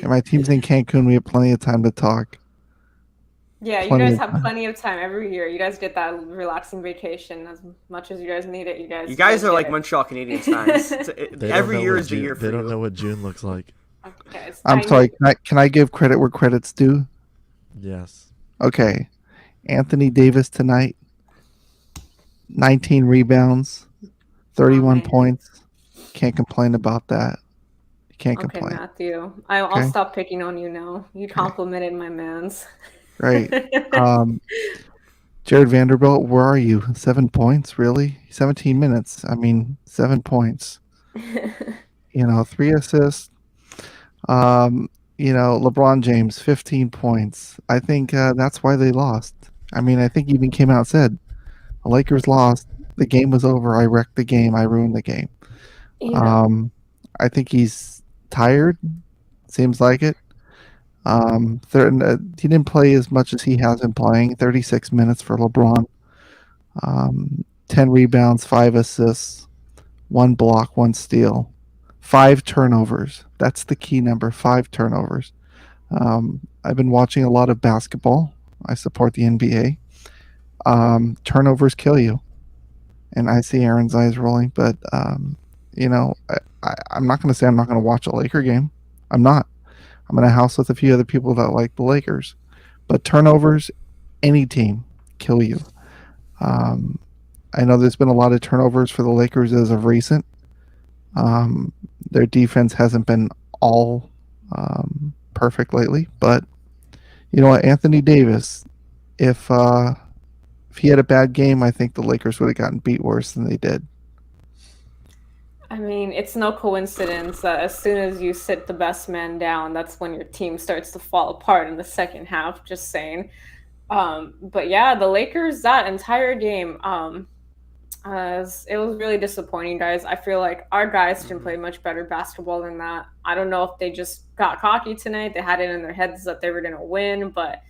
my team's in Cancun. We have plenty of time to talk. Yeah, you guys have plenty of time every year. You guys get that relaxing vacation as much as you guys need it. You guys are like Montreal Canadiens fans. Every year is the year for you. They don't know what June looks like. Okay, I'm sorry. Can I give credit where credit's due? Yes. Okay. Anthony Davis tonight, 19 rebounds, 31 points, Can't complain about that. You can't Okay, complain. Matthew. I'll Okay. stop picking on you now. You complimented my mans. Right. Jared Vanderbilt, where are you? 7 points, really? 17 minutes. I mean, 7 points. 3 assists. LeBron James, 15 points. I think that's why they lost. I mean, I think he even came out and said, the Lakers lost. The game was over. I wrecked the game. I ruined the game. Yeah. I think he's tired. Seems like it. He didn't play as much as he has been playing. 36 minutes for LeBron. 10 rebounds, 5 assists, 1 block, 1 steal, 5 turnovers. That's the key number, 5 turnovers. I've been watching a lot of basketball. I support the NBA. Turnovers kill you. And I see Aaron's eyes rolling, but, I'm not going to say I'm not going to watch a Laker game. I'm not. I'm in a house with a few other people that like the Lakers. But turnovers, any team, kill you. I know there's been a lot of turnovers for the Lakers as of recent. Their defense hasn't been all perfect lately. But, you know what, Anthony Davis, if he had a bad game, I think the Lakers would have gotten beat worse than they did. I mean, it's no coincidence that as soon as you sit the best man down, that's when your team starts to fall apart in the second half, just saying. But yeah, the Lakers, that entire game, it was really disappointing, guys. I feel like our guys can play much better basketball than that. I don't know if they just got cocky tonight. They had it in their heads that they were going to win, but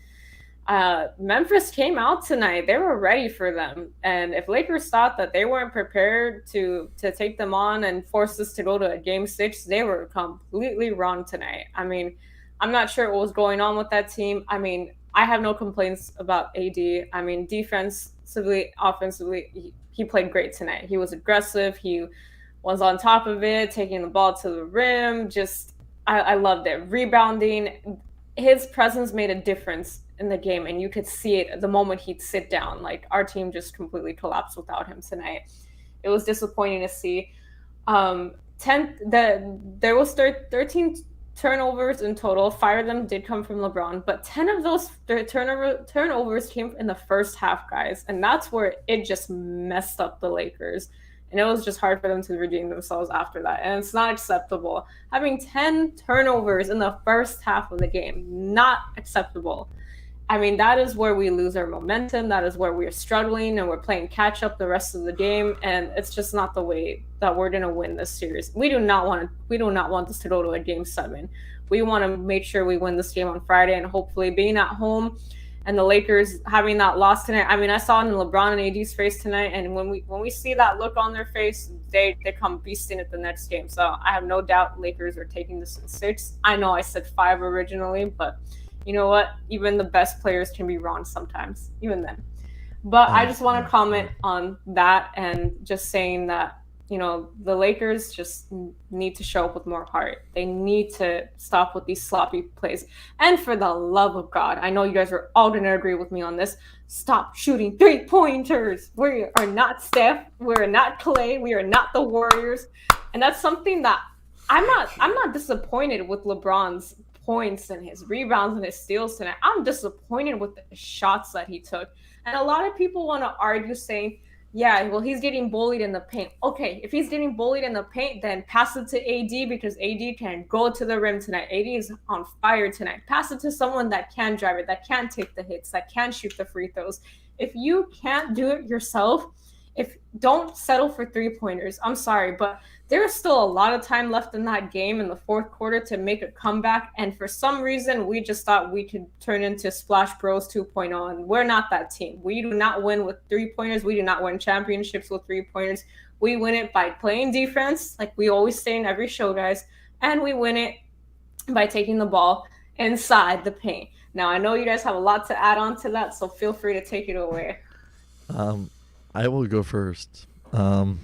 Memphis came out tonight. They were ready for them. And if Lakers thought that they weren't prepared to take them on and force us to go to a game 6, they were completely wrong tonight. I mean, I'm not sure what was going on with that team. I mean, I have no complaints about AD. I mean, defensively, offensively, he played great tonight. He was aggressive. He was on top of it, taking the ball to the rim. I loved it. Rebounding. His presence made a difference in the game, and you could see it the moment he'd sit down. Like, our team just completely collapsed without him tonight. It was disappointing to see. There was 13 turnovers in total. 5 of them did come from LeBron, but 10 of those turnovers came in the first half, guys, and that's where it just messed up the Lakers. And it was just hard for them to redeem themselves after that. And it's not acceptable. Having 10 turnovers in the first half of the game, not acceptable. I mean, that is where we lose our momentum. That is where we're struggling and we're playing catch up the rest of the game. And it's just not the way that we're going to win this series. We do not want this to go to a game 7. We want to make sure we win this game on Friday, and hopefully being at home and the Lakers having that loss tonight. I mean, I saw it in LeBron and AD's face tonight. And when we see that look on their face, they come beasting at the next game. So I have no doubt Lakers are taking this in 6. I know I said 5 originally, but you know what? Even the best players can be wrong sometimes, even then. But I just want to comment on that and just saying that, you know, the Lakers just need to show up with more heart. They need to stop with these sloppy plays. And for the love of God, I know you guys are all going to agree with me on this. Stop shooting 3-pointers. We are not Steph. We're not Clay. We are not the Warriors. And that's something that I'm not disappointed with LeBron's points and his rebounds and his steals tonight. I'm disappointed with the shots that he took. And a lot of people want to argue saying, yeah, well, he's getting bullied in the paint. Okay, if he's getting bullied in the paint, then pass it to AD because AD can go to the rim tonight. AD is on fire tonight. Pass it to someone that can drive it, that can take the hits, that can shoot the free throws. If you can't do it yourself, don't settle for 3-pointers. I'm sorry, but there's still a lot of time left in that game in the fourth quarter to make a comeback. And for some reason, we just thought we could turn into Splash Bros 2.0. And we're not that team. We do not win with 3-pointers. We do not win championships with 3-pointers. We win it by playing defense, like we always say in every show, guys. And we win it by taking the ball inside the paint. Now, I know you guys have a lot to add on to that, so feel free to take it away. I will go first. Go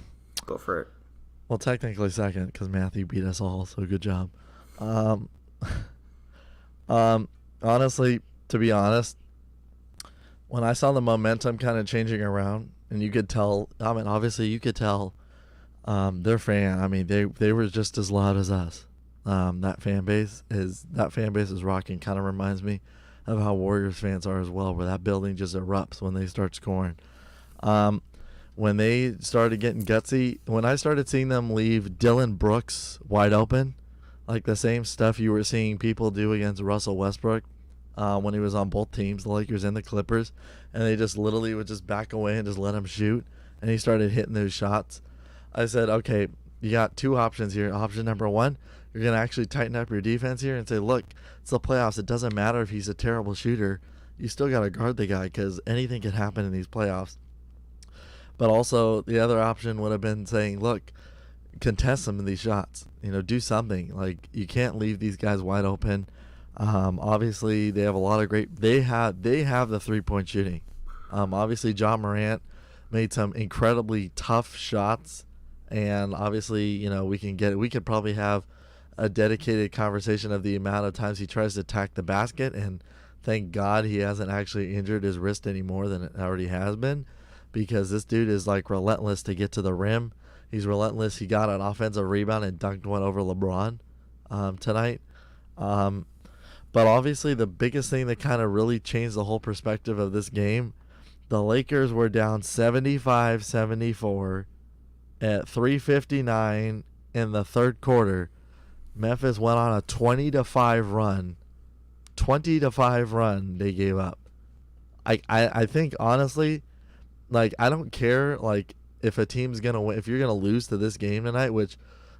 for it. Well, technically second because Matthew beat us all, so good job. Honestly, to be honest, when I saw the momentum kind of changing around, and you could tell, I mean, obviously you could tell Their fan, I mean, they were just as loud as us. That fan base is rocking. Kind of reminds me of how Warriors fans are as well, where that building just erupts when they start scoring. Um, when they started getting gutsy, when I started seeing them leave Dylan Brooks wide open, like the same stuff you were seeing people do against Russell Westbrook when he was on both teams, the Lakers and the Clippers, and they just literally would just back away and just let him shoot, and he started hitting those shots. I said, okay, you got two options here. Option number one, you're going to actually tighten up your defense here and say, look, it's the playoffs. It doesn't matter if he's a terrible shooter. You still got to guard the guy because anything can happen in these playoffs. But also, the other option would have been saying, look, contest some of these shots. Do something. Like, you can't leave these guys wide open. Obviously, they have a lot of great. They have the 3-point shooting. Obviously, John Morant made some incredibly tough shots, and obviously, we could probably have a dedicated conversation of the amount of times he tries to attack the basket, and thank God he hasn't actually injured his wrist any more than it already has been, because this dude is like relentless to get to the rim. He's relentless. He got an offensive rebound and dunked one over LeBron tonight. But obviously the biggest thing that kind of really changed the whole perspective of this game, the Lakers were down 75-74 at 3:59 in the third quarter. Memphis went on a 20-5 run. 20-5 run they gave up. I think honestly, like, I don't care like if a team's gonna win, if you're gonna lose to this game tonight, which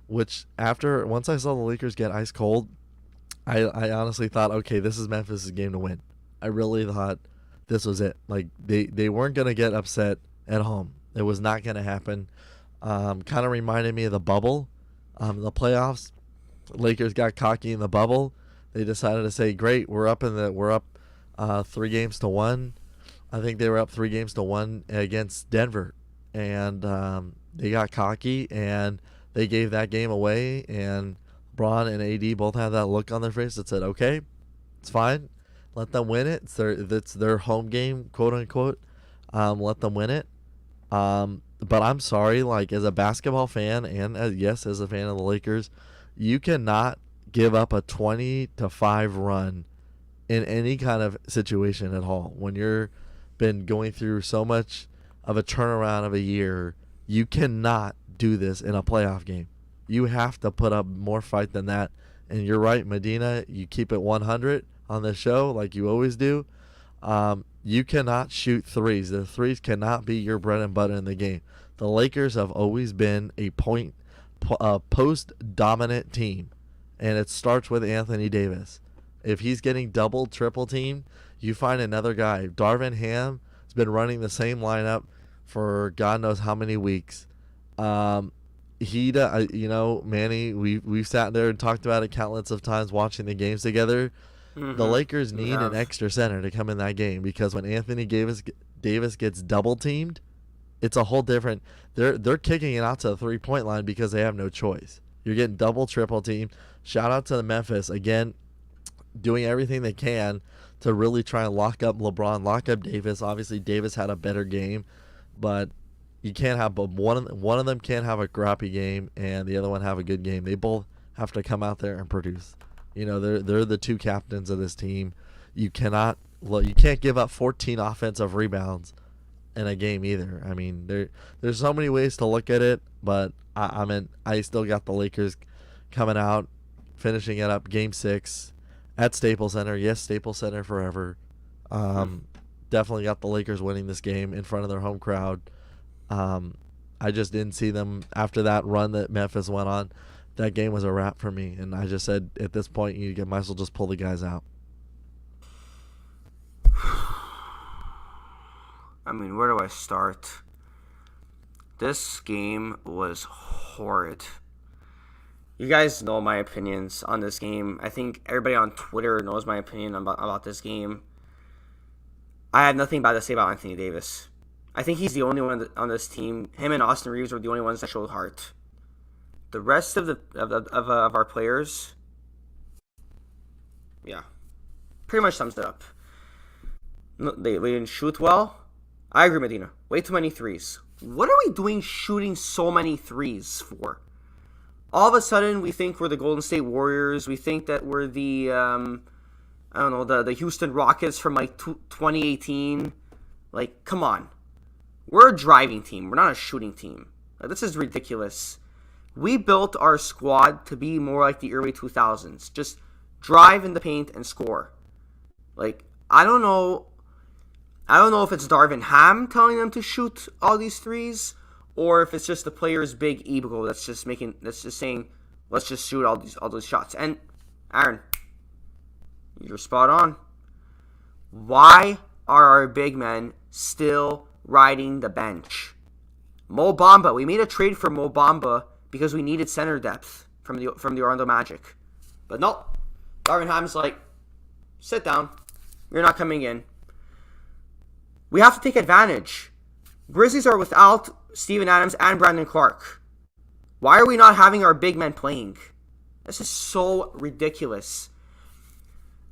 once I saw the Lakers get ice cold, I honestly thought, okay, this is Memphis' game to win. I really thought this was it. Like, they weren't gonna get upset at home. It was not gonna happen. Kind of reminded me of the bubble, the playoffs. Lakers got cocky in the bubble. They decided to say, great, we're up 3-1. I think they were up 3-1 against Denver, and they got cocky and they gave that game away. And Braun and AD both had that look on their face that said, okay, it's fine, let them win it. It's their home game, quote unquote. Let them win it. But I'm sorry, like, as a basketball fan and as a fan of the Lakers, you cannot give up a 20-5 run in any kind of situation at all. When you're been going through so much of a turnaround of a year, you cannot do this in a playoff game. You have to put up more fight than that. And you're right, Medina, you keep it 100 on the show like you always do. You cannot shoot threes. The threes cannot be your bread and butter in the game. The Lakers have always been a post-dominant team, and it starts with Anthony Davis. If he's getting double, triple teamed, you find another guy. Darvin Ham has been running the same lineup for God knows how many weeks. Manny, we've sat there and talked about it countless of times watching the games together. Mm-hmm. The Lakers need an extra center to come in that game, because when Anthony Davis gets double teamed, it's a whole different. They're kicking it out to the 3-point line because they have no choice. You're getting double, triple teamed. Shout out to the Memphis again, doing everything they can to really try and lock up LeBron, lock up Davis. Obviously, Davis had a better game, but you can't have one of them can't have a crappy game and the other one have a good game. They both have to come out there and produce. They're the two captains of this team. You can't give up 14 offensive rebounds in a game either. I mean, there's so many ways to look at it, but I still got the Lakers coming out, finishing it up Game 6 at Staples Center. Yes, Staples Center forever. Definitely got the Lakers winning this game in front of their home crowd. I just didn't see them after that run that Memphis went on. That game was a wrap for me, and I just said at this point you might as well just pull the guys out. I mean, where do I start? This game was horrid. You guys know my opinions on this game. I think everybody on Twitter knows my opinion about this game. I have nothing bad to say about Anthony Davis. I think he's the only one on this team. Him and Austin Reeves were the only ones that showed heart. The rest of our players, yeah, pretty much sums it up. They didn't shoot well. I agree, Medina. Way too many threes. what are we doing shooting so many threes for? All of a sudden, we think we're the Golden State Warriors. We think that we're the, I don't know, the Houston Rockets from like 2018. Like, come on. We're a driving team. We're not a shooting team. Like, this is ridiculous. We built our squad to be more like the early 2000s. Just drive in the paint and score. Like, I don't know if it's Darvin Ham telling them to shoot all these threes, or if it's just the player's big ego that's just saying, let's just shoot all those shots. And Aaron, you're spot on. Why are our big men still riding the bench? Mo Bamba, we made a trade for Mo Bamba because we needed center depth from the Orlando Magic. But no, Darvin Ham's like, sit down. You're not coming in. We have to take advantage. Grizzlies are without Steven Adams and Brandon Clark. Why are we not having our big men playing? This is so ridiculous.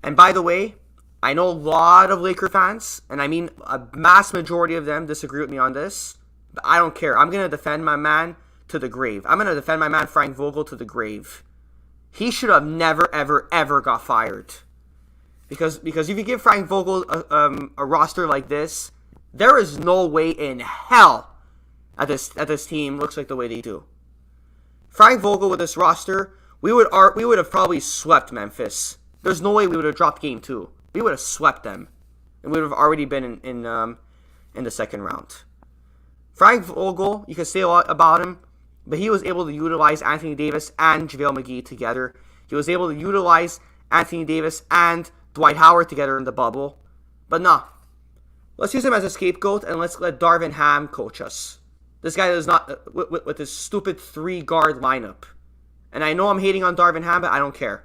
And by the way, I know a lot of Laker fans, and I mean a mass majority of them disagree with me on this, but I don't care. I'm going to defend my man to the grave. I'm going to defend my man Frank Vogel to the grave. He should have never, ever, ever got fired. Because if you give Frank Vogel a roster like this, there is no way in hell that this team looks like the way they do. Frank Vogel with this roster, we would have probably swept Memphis. There's no way we would have dropped game 2. We would have swept them, and we would have already been in the second round. Frank Vogel, you can say a lot about him, but he was able to utilize Anthony Davis and JaVale McGee together. He was able to utilize Anthony Davis and Dwight Howard together in the bubble. But nah, let's use him as a scapegoat, and let's let Darvin Ham coach us. This guy is not with his stupid 3-guard lineup. And I know I'm hating on Darvin Ham, but I don't care.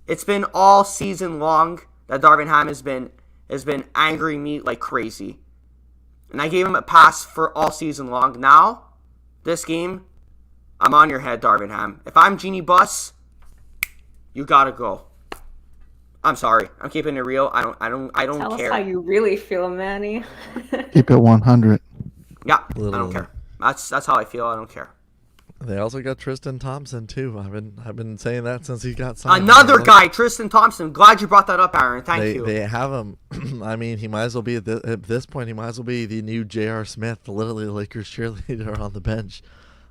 It's been all season long that Darvin Ham has been angering me like crazy. And I gave him a pass for all season long. Now, this game, I'm on your head, Darvin Ham. If I'm Genie Bus, you gotta go. I'm sorry. I'm keeping it real. I don't Tell care. us how you really feel, Manny. Keep it 100. Yeah, I don't care. That's how I feel. I don't care. They also got Tristan Thompson too. I've been saying that since he got signed. Another guy, Tristan Thompson. Glad you brought that up, Aaron. Thank you. They have him. I mean, he might as well be at this point. He might as well be the new J.R. Smith, literally Lakers cheerleader on the bench.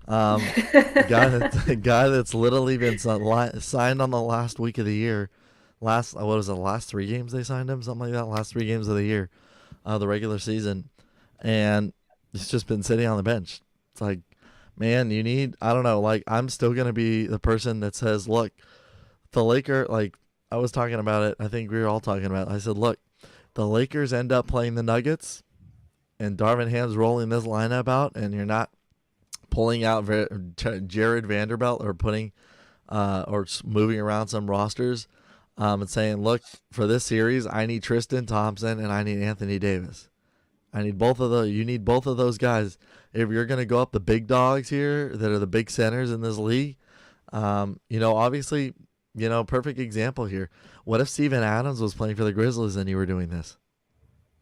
Guy that's literally been signed on the last week of the year. Last 3 games they signed him, something like that. Last 3 games of the year, the regular season, and he's just been sitting on the bench. It's like, man, I don't know, like, I'm still going to be the person that says, look, the Lakers, like, I was talking about it, I think we were all talking about it. I said, look, the Lakers end up playing the Nuggets, and Darvin Ham's rolling this lineup out, and you're not pulling out Jared Vanderbilt or putting, or moving around some rosters, and saying, look, for this series, I need Tristan Thompson and I need Anthony Davis. I need both of those. You need both of those guys. If you're going to go up the big dogs here that are the big centers in this league, obviously, perfect example here. What if Steven Adams was playing for the Grizzlies and you were doing this?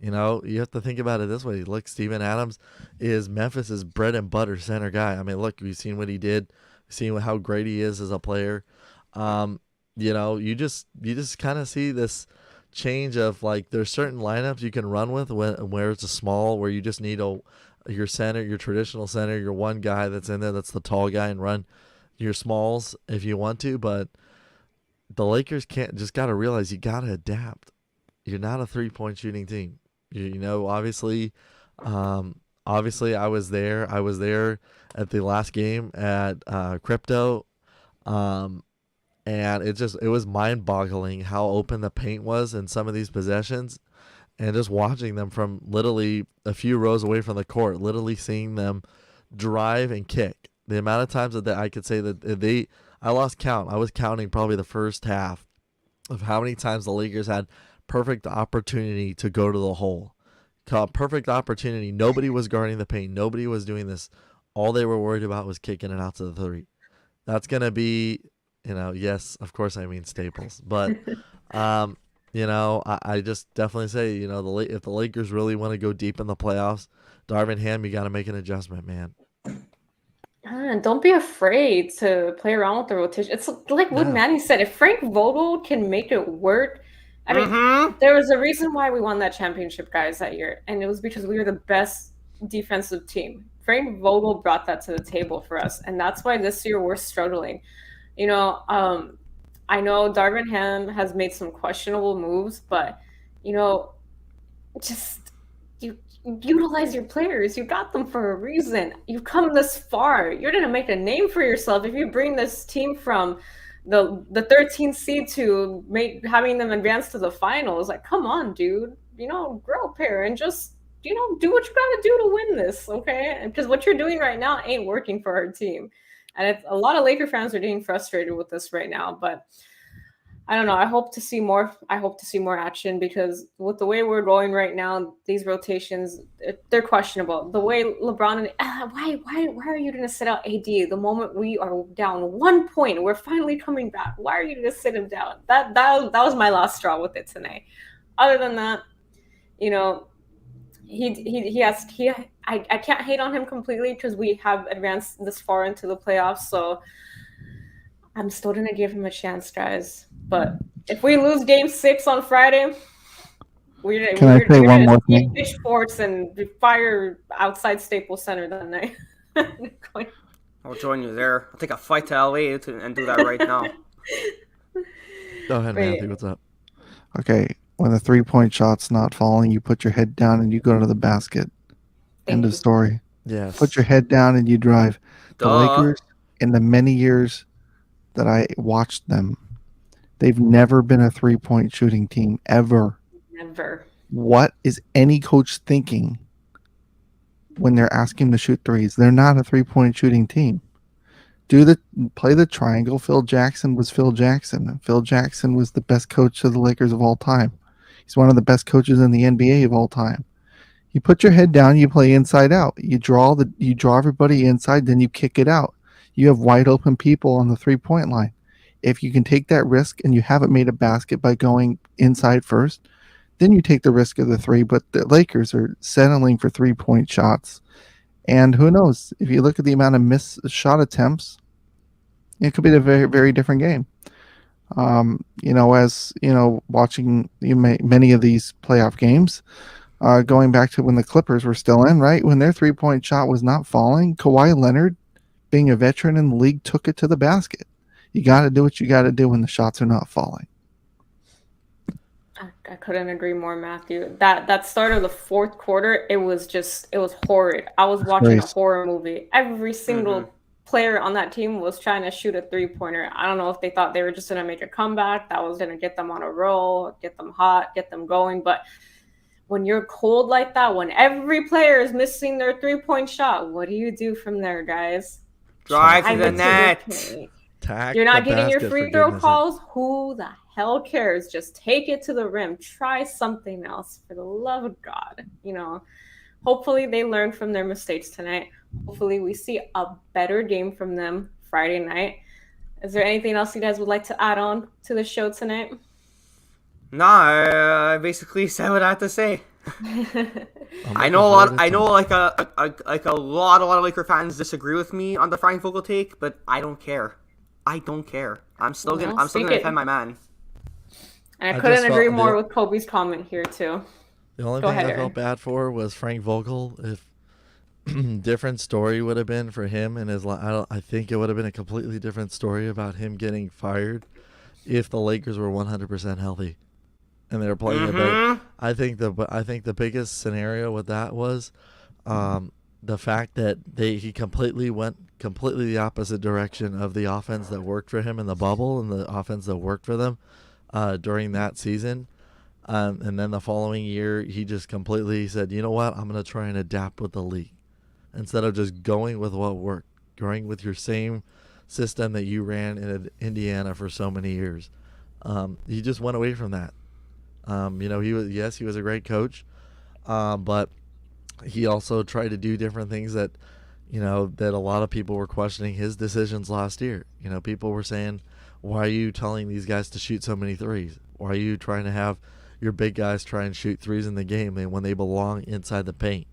You have to think about it this way. Look, Steven Adams is Memphis's bread and butter center guy. I mean, look, we've seen what he did, seen how great he is as a player. You just kind of see this change of, like, there's certain lineups you can run with where it's a small, where you just need your center, your traditional center, your one guy that's in there that's the tall guy, and run your smalls if you want to. But the Lakers got to realize you got to adapt. You're not a 3-point shooting team. Obviously I was there. I was there at the last game at Crypto. And it was mind-boggling how open the paint was in some of these possessions, and just watching them from literally a few rows away from the court, literally seeing them drive and kick. The amount of times that I could say that I lost count. I was counting probably the first half of how many times the Lakers had perfect opportunity to go to the hole. Perfect opportunity. Nobody was guarding the paint. Nobody was doing this. All they were worried about was kicking it out to the 3. That's going to be... yes, of course I mean Staples, but I just definitely say, if the Lakers really want to go deep in the playoffs, Darvin Ham, you got to make an adjustment, man. Don't be afraid to play around with the rotation. It's like what Manny said. If Frank Vogel can make it work, I mean, there was a reason why we won that championship, guys, that year, and it was because we were the best defensive team. Frank Vogel brought that to the table for us, and that's why this year we're struggling. I know Darvin Ham has made some questionable moves, but just you utilize your players. You got them for a reason. You've come this far. You're gonna make a name for yourself if you bring this team from the 13th seed to having them advance to the finals. Like, come on, dude. Grow a pair and just do what you gotta do to win this, okay? Because what you're doing right now ain't working for our team, and a lot of Laker fans are getting frustrated with this right now, but. I don't know. I hope to see more. I hope to see more action because with the way we're going right now, these rotations they're questionable. The way LeBron and why are you going to sit out AD the moment we are down 1 point? We're finally coming back. Why are you going to sit him down? That was my last straw with it tonight. Other than that, I can't hate on him completely because we have advanced this far into the playoffs. So I'm still going to give him a chance, guys. But if we lose Game 6 on Friday, we're going to see pitchforks and fire outside Staples Center that night. I'll join you there. I'll take a flight to LA and do that right now. Go ahead, Matthew. What's up? Okay. When the 3-point shot's not falling, you put your head down and you go to the basket. End of story. Yes. Put your head down and you drive. The Lakers, in the many years that I watched them, they've never been a 3-point shooting team, ever. Never. What is any coach thinking when they're asking to shoot threes? They're not a 3-point shooting team. Play the triangle. Phil Jackson was Phil Jackson. Phil Jackson was the best coach of the Lakers of all time. He's one of the best coaches in the NBA of all time. You put your head down, you play inside out. You draw everybody inside, then you kick it out. You have wide open people on the 3-point line. If you can take that risk and you haven't made a basket by going inside first, then you take the risk of the 3. But the Lakers are settling for 3-point shots. And who knows? If you look at the amount of missed shot attempts, it could be a very, very different game. Watching many of these playoff games, going back to when the Clippers were still in, right? When their 3-point shot was not falling, Kawhi Leonard, being a veteran in the league, took it to the basket. You got to do what you got to do when the shots are not falling. I couldn't agree more, Matthew. That start of the fourth quarter, it was horrid. I was watching a horror movie. Every single player on that team was trying to shoot a 3-pointer. I don't know if they thought they were just going to make a comeback. That was going to get them on a roll, get them hot, get them going. But when you're cold like that, when every player is missing their 3-point shot, what do you do from there, guys? Drive to the net. You're not getting your free throw calls. Who the hell cares? Just take it to the rim. Try something else, for the love of God. Hopefully they learn from their mistakes tonight. Hopefully we see a better game from them Friday night. Is there anything else you guys would like to add on to the show tonight? No, I basically said what I had to say. I know a lot. I know like a lot of Laker fans disagree with me on the Frank Vogel take, but I don't care. I'm still gonna defend my man. And I couldn't agree more with Kobe's comment here too. The only thing I felt bad for was Frank Vogel. If different story would have been for him and his, I think it would have been a completely different story about him getting fired if the Lakers were 100% healthy and they were playing better. I think the biggest scenario with that was the fact that he completely went the opposite direction of the offense that worked for him in the bubble and the offense that worked for them during that season. And then the following year, he just completely said, you know what, I'm going to try and adapt with the league. Instead of just going with what worked, going with your same system that you ran in Indiana for so many years. He just went away from that. He was a great coach, but he also tried to do different things that a lot of people were questioning his decisions last year. People were saying, why are you telling these guys to shoot so many threes? Why are you trying to have your big guys try and shoot threes in the game when they belong inside the paint?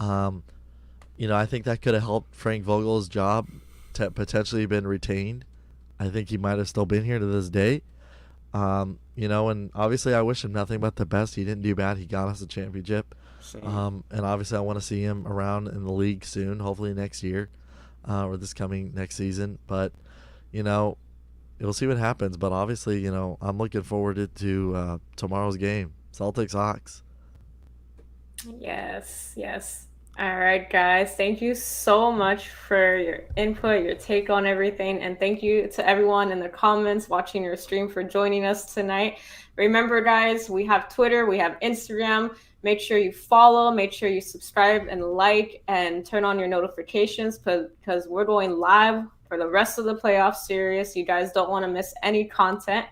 I think that could have helped Frank Vogel's job to potentially been retained. I think he might have still been here to this day. And obviously I wish him nothing but the best. He didn't do bad. He got us a championship. And obviously I want to see him around in the league soon, hopefully next year or this coming next season. But, we'll see what happens. But obviously, I'm looking forward to tomorrow's game, Celtics Hawks. Yes. All right, guys. Thank you so much for your input, your take on everything. And thank you to everyone in the comments watching your stream for joining us tonight. Remember, guys, we have Twitter, we have Instagram. Make sure you follow, make sure you subscribe and like and turn on your notifications because we're going live for the rest of the playoff series. You guys don't want to miss any content.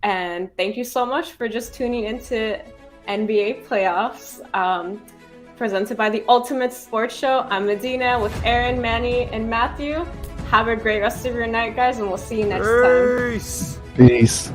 And thank you so much for just tuning into NBA playoffs. Presented by the Ultimate Sports Show. I'm Medina with Aaron, Manny, and Matthew. Have a great rest of your night, guys, and we'll see you next time. Peace.